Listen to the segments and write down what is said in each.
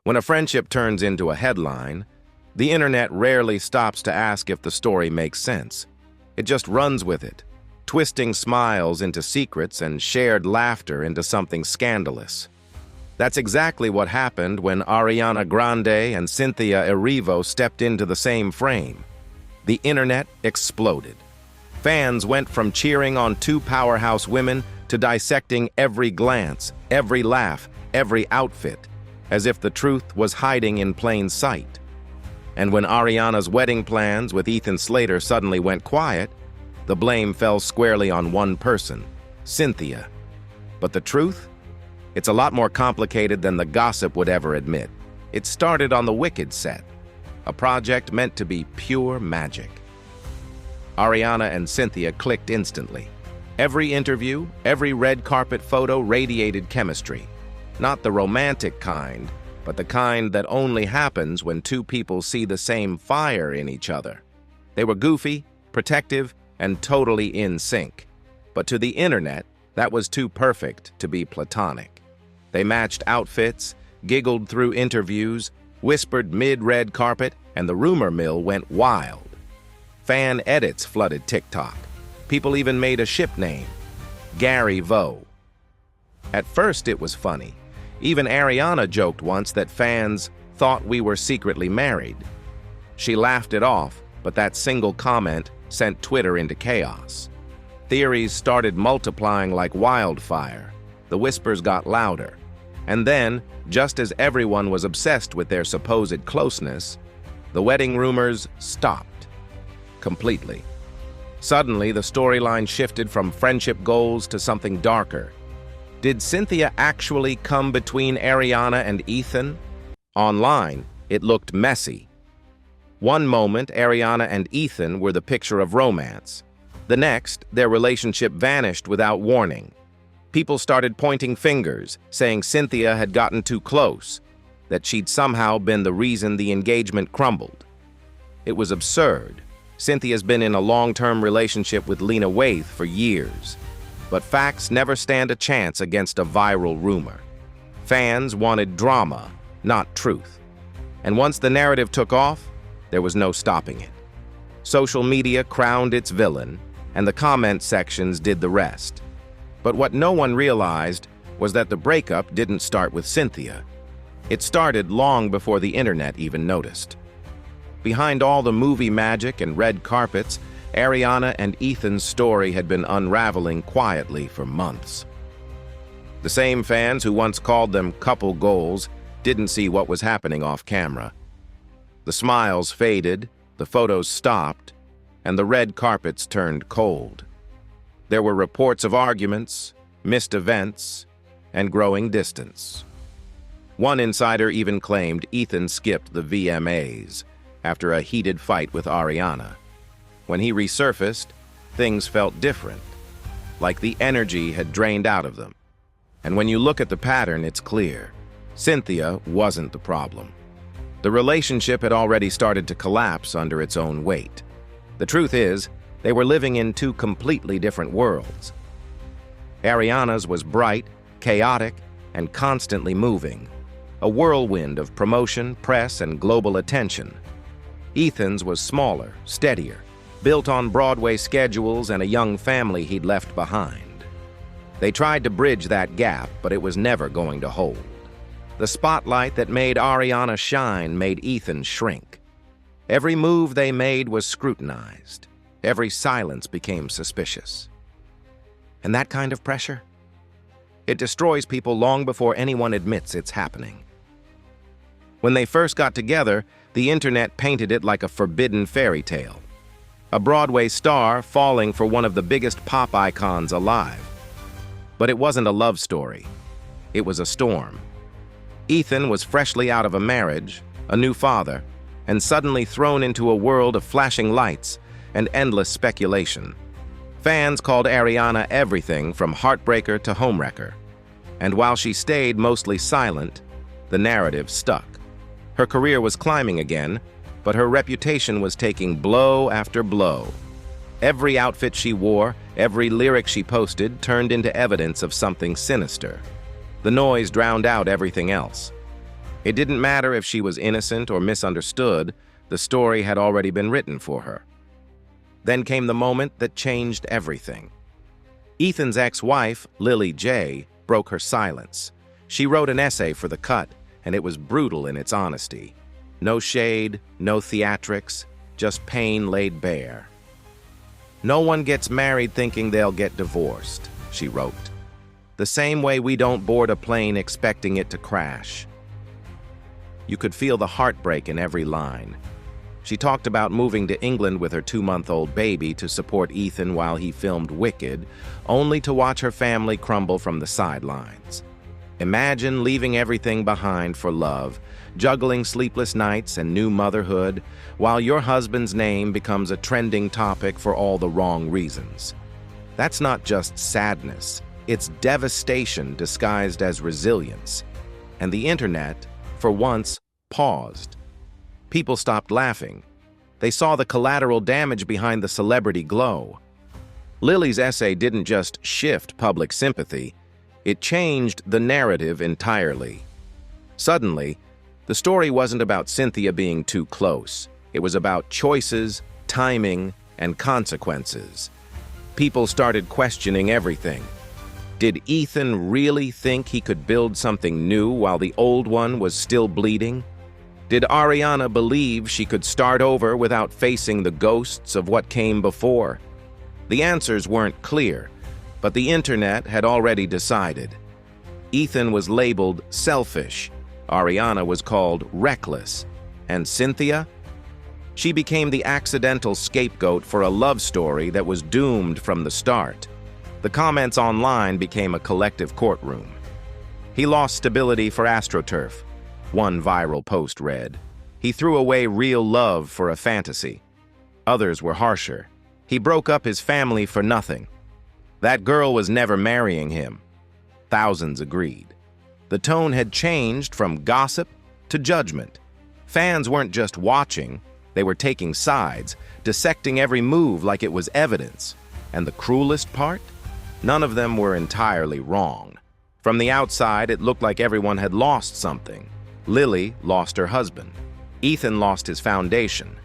When a friendship turns into a headline, the internet rarely stops to ask if the story makes sense. It just runs with it, twisting smiles into secrets and shared laughter into something scandalous. That's exactly what happened when Ariana Grande and Cynthia Erivo stepped into the same frame. The internet exploded. Fans went from cheering on two powerhouse women to dissecting every glance, every laugh, every outfit, as if the truth was hiding in plain sight. And when Ariana's wedding plans with Ethan Slater suddenly went quiet, the blame fell squarely on one person, Cynthia. But the truth? It's a lot more complicated than the gossip would ever admit. It started on the Wicked set, a project meant to be pure magic. Ariana and Cynthia clicked instantly. Every interview, every red carpet photo radiated chemistry. Not the romantic kind, but the kind that only happens when two people see the same fire in each other. They were goofy, protective, and totally in sync. But to the internet, that was too perfect to be platonic. They matched outfits, giggled through interviews, whispered mid-red carpet, and the rumor mill went wild. Fan edits flooded TikTok. People even made a ship name, Gary Vo. At first it was funny. Even Ariana joked once that fans thought we were secretly married. She laughed it off, but that single comment sent Twitter into chaos. Theories started multiplying like wildfire. The whispers got louder. And then, just as everyone was obsessed with their supposed closeness, the wedding rumors stopped completely. Suddenly, the storyline shifted from friendship goals to something darker. Did Cynthia actually come between Ariana and Ethan? Online, it looked messy. One moment, Ariana and Ethan were the picture of romance. The next, their relationship vanished without warning. People started pointing fingers, saying Cynthia had gotten too close, that she'd somehow been the reason the engagement crumbled. It was absurd. Cynthia's been in a long-term relationship with Lena Waithe for years. But facts never stand a chance against a viral rumor. Fans wanted drama, not truth. And once the narrative took off, there was no stopping it. Social media crowned its villain, and the comment sections did the rest. But what no one realized was that the breakup didn't start with Cynthia. It started long before the internet even noticed. Behind all the movie magic and red carpets, Ariana and Ethan's story had been unraveling quietly for months. The same fans who once called them couple goals didn't see what was happening off camera. The smiles faded, the photos stopped, and the red carpets turned cold. There were reports of arguments, missed events, and growing distance. One insider even claimed Ethan skipped the VMAs after a heated fight with Ariana. When he resurfaced, things felt different, like the energy had drained out of them. And when you look at the pattern, it's clear. Cynthia wasn't the problem. The relationship had already started to collapse under its own weight. The truth is, they were living in two completely different worlds. Ariana's was bright, chaotic, and constantly moving, a whirlwind of promotion, press, and global attention. Ethan's was smaller, steadier, built on Broadway schedules and a young family he'd left behind. They tried to bridge that gap, but it was never going to hold. The spotlight that made Ariana shine made Ethan shrink. Every move they made was scrutinized. Every silence became suspicious. And that kind of pressure? It destroys people long before anyone admits it's happening. When they first got together, the internet painted it like a forbidden fairy tale. A Broadway star falling for one of the biggest pop icons alive. But it wasn't a love story. It was a storm. Ethan was freshly out of a marriage, a new father, and suddenly thrown into a world of flashing lights and endless speculation. Fans called Ariana everything from heartbreaker to homewrecker. And while she stayed mostly silent, the narrative stuck. Her career was climbing again, but her reputation was taking blow after blow. Every outfit she wore, every lyric she posted turned into evidence of something sinister. The noise drowned out everything else. It didn't matter if she was innocent or misunderstood, the story had already been written for her. Then came the moment that changed everything. Ethan's ex-wife, Lily J., broke her silence. She wrote an essay for The Cut, and it was brutal in its honesty. No shade, no theatrics, just pain laid bare. "No one gets married thinking they'll get divorced," she wrote. "The same way we don't board a plane expecting it to crash." You could feel the heartbreak in every line. She talked about moving to England with her 2-month-old baby to support Ethan while he filmed Wicked, only to watch her family crumble from the sidelines. Imagine leaving everything behind for love, juggling sleepless nights and new motherhood, while your husband's name becomes a trending topic for all the wrong reasons. That's not just sadness, it's devastation disguised as resilience. And the internet, for once, paused. People stopped laughing. They saw the collateral damage behind the celebrity glow. Lily's essay didn't just shift public sympathy, it changed the narrative entirely. Suddenly, the story wasn't about Cynthia being too close. It was about choices, timing, and consequences. People started questioning everything. Did Ethan really think he could build something new while the old one was still bleeding? Did Ariana believe she could start over without facing the ghosts of what came before? The answers weren't clear, but the internet had already decided. Ethan was labeled selfish, Ariana was called reckless, and Cynthia? She became the accidental scapegoat for a love story that was doomed from the start. The comments online became a collective courtroom. "He lost stability for AstroTurf," one viral post read. "He threw away real love for a fantasy." Others were harsher. "He broke up his family for nothing." "That girl was never marrying him." Thousands agreed. The tone had changed from gossip to judgment. Fans weren't just watching, they were taking sides, dissecting every move like it was evidence. And the cruelest part? None of them were entirely wrong. From the outside, it looked like everyone had lost something. Lily lost her husband. Ethan lost his foundation.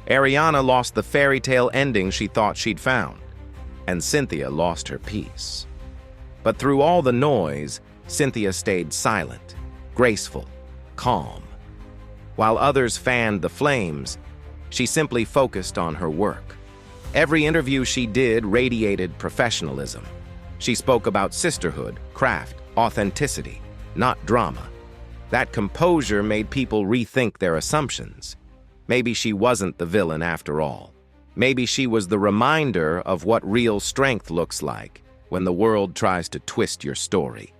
Ariana lost the fairy tale ending she thought she'd found. And Cynthia lost her peace. But through all the noise, Cynthia stayed silent, graceful, calm. While others fanned the flames, she simply focused on her work. Every interview she did radiated professionalism. She spoke about sisterhood, craft, authenticity, not drama. That composure made people rethink their assumptions. Maybe she wasn't the villain after all. Maybe she was the reminder of what real strength looks like when the world tries to twist your story.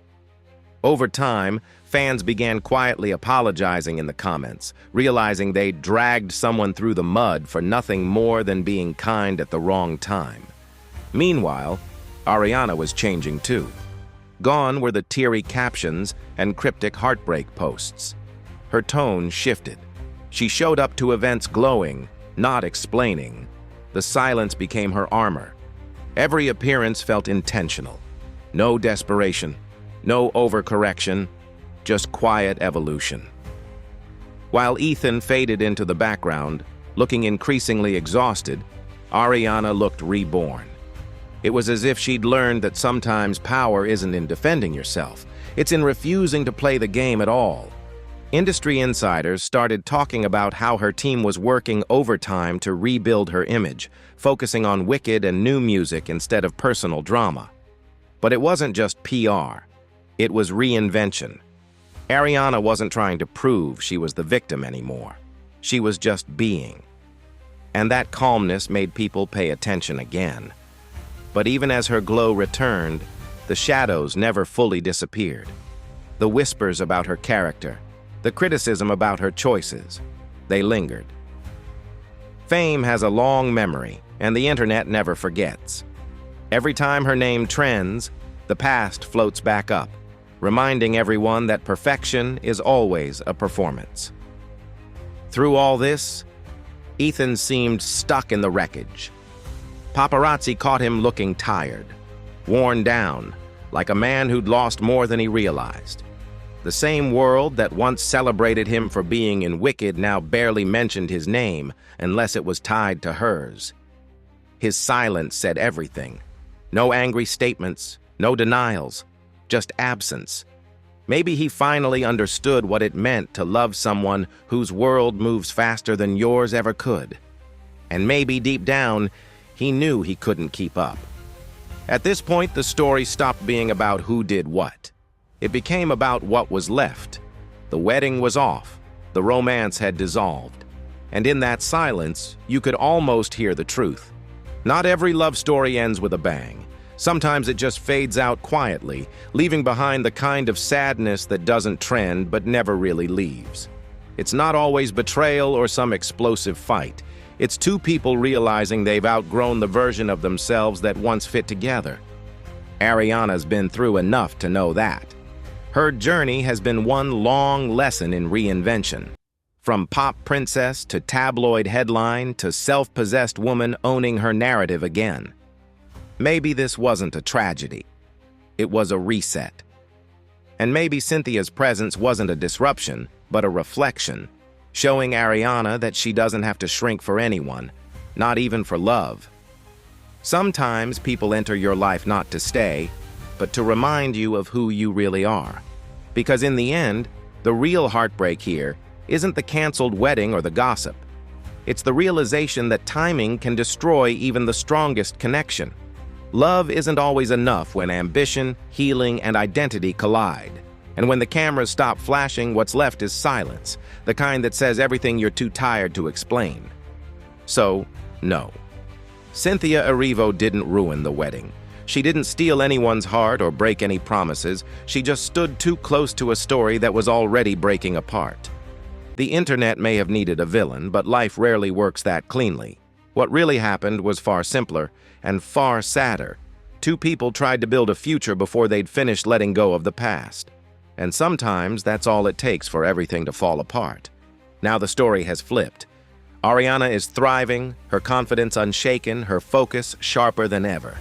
Over time, fans began quietly apologizing in the comments, realizing they dragged someone through the mud for nothing more than being kind at the wrong time. Meanwhile, Ariana was changing too. Gone were the teary captions and cryptic heartbreak posts. Her tone shifted. She showed up to events glowing, not explaining. The silence became her armor. Every appearance felt intentional. No desperation, no overcorrection, just quiet evolution. While Ethan faded into the background, looking increasingly exhausted, Ariana looked reborn. It was as if she'd learned that sometimes power isn't in defending yourself, it's in refusing to play the game at all. Industry insiders started talking about how her team was working overtime to rebuild her image, focusing on Wicked and new music instead of personal drama. But it wasn't just PR, it was reinvention. Ariana wasn't trying to prove she was the victim anymore. She was just being. And that calmness made people pay attention again. But even as her glow returned, the shadows never fully disappeared. The whispers about her character, the criticism about her choices, they lingered. Fame has a long memory, and the internet never forgets. Every time her name trends, the past floats back up, reminding everyone that perfection is always a performance. Through all this, Ethan seemed stuck in the wreckage. Paparazzi caught him looking tired, worn down, like a man who'd lost more than he realized. The same world that once celebrated him for being in Wicked now barely mentioned his name unless it was tied to hers. His silence said everything. No angry statements, no denials, just absence. Maybe he finally understood what it meant to love someone whose world moves faster than yours ever could. And maybe deep down, he knew he couldn't keep up. At this point, the story stopped being about who did what. It became about what was left. The wedding was off. The romance had dissolved. And in that silence, you could almost hear the truth. Not every love story ends with a bang. Sometimes it just fades out quietly, leaving behind the kind of sadness that doesn't trend but never really leaves. It's not always betrayal or some explosive fight. It's two people realizing they've outgrown the version of themselves that once fit together. Ariana's been through enough to know that. Her journey has been one long lesson in reinvention. From pop princess to tabloid headline to self-possessed woman owning her narrative again. Maybe this wasn't a tragedy. It was a reset. And maybe Cynthia's presence wasn't a disruption, but a reflection, showing Ariana that she doesn't have to shrink for anyone, not even for love. Sometimes people enter your life not to stay, but to remind you of who you really are. Because in the end, the real heartbreak here isn't the canceled wedding or the gossip. It's the realization that timing can destroy even the strongest connection. Love isn't always enough when ambition, healing, and identity collide. And when the cameras stop flashing, what's left is silence, the kind that says everything you're too tired to explain. So, no. Cynthia Erivo didn't ruin the wedding. She didn't steal anyone's heart or break any promises. She just stood too close to a story that was already breaking apart. The internet may have needed a villain, but life rarely works that cleanly. What really happened was far simpler and far sadder. Two people tried to build a future before they'd finished letting go of the past. And sometimes that's all it takes for everything to fall apart. Now the story has flipped. Ariana is thriving, her confidence unshaken, her focus sharper than ever.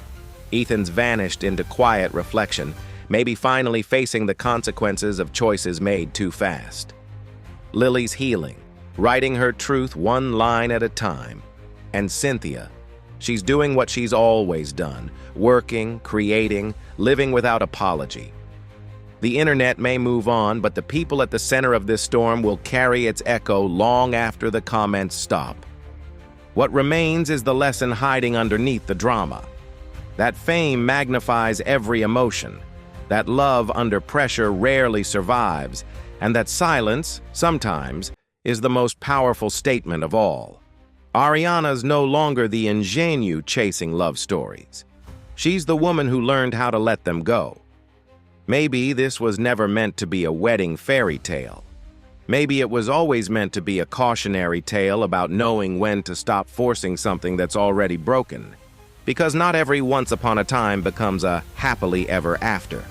Ethan's vanished into quiet reflection, maybe finally facing the consequences of choices made too fast. Lily's healing, writing her truth one line at a time. And Cynthia, she's doing what she's always done, working, creating, living without apology. The internet may move on, but the people at the center of this storm will carry its echo long after the comments stop. What remains is the lesson hiding underneath the drama. That fame magnifies every emotion, that love under pressure rarely survives, and that silence, sometimes, is the most powerful statement of all. Ariana's no longer the ingenue chasing love stories. She's the woman who learned how to let them go. Maybe this was never meant to be a wedding fairy tale. Maybe it was always meant to be a cautionary tale about knowing when to stop forcing something that's already broken. Because not every once upon a time becomes a happily ever after.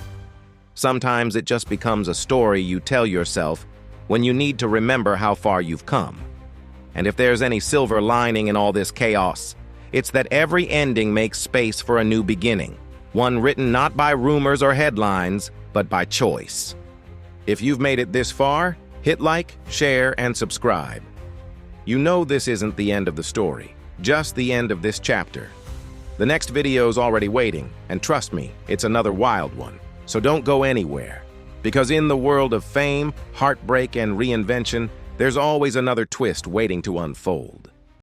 Sometimes it just becomes a story you tell yourself when you need to remember how far you've come. And if there's any silver lining in all this chaos, it's that every ending makes space for a new beginning, one written not by rumors or headlines, but by choice. If you've made it this far, hit like, share, and subscribe. You know this isn't the end of the story, just the end of this chapter. The next video's already waiting, and trust me, it's another wild one. So don't go anywhere, because in the world of fame, heartbreak, and reinvention, there's always another twist waiting to unfold.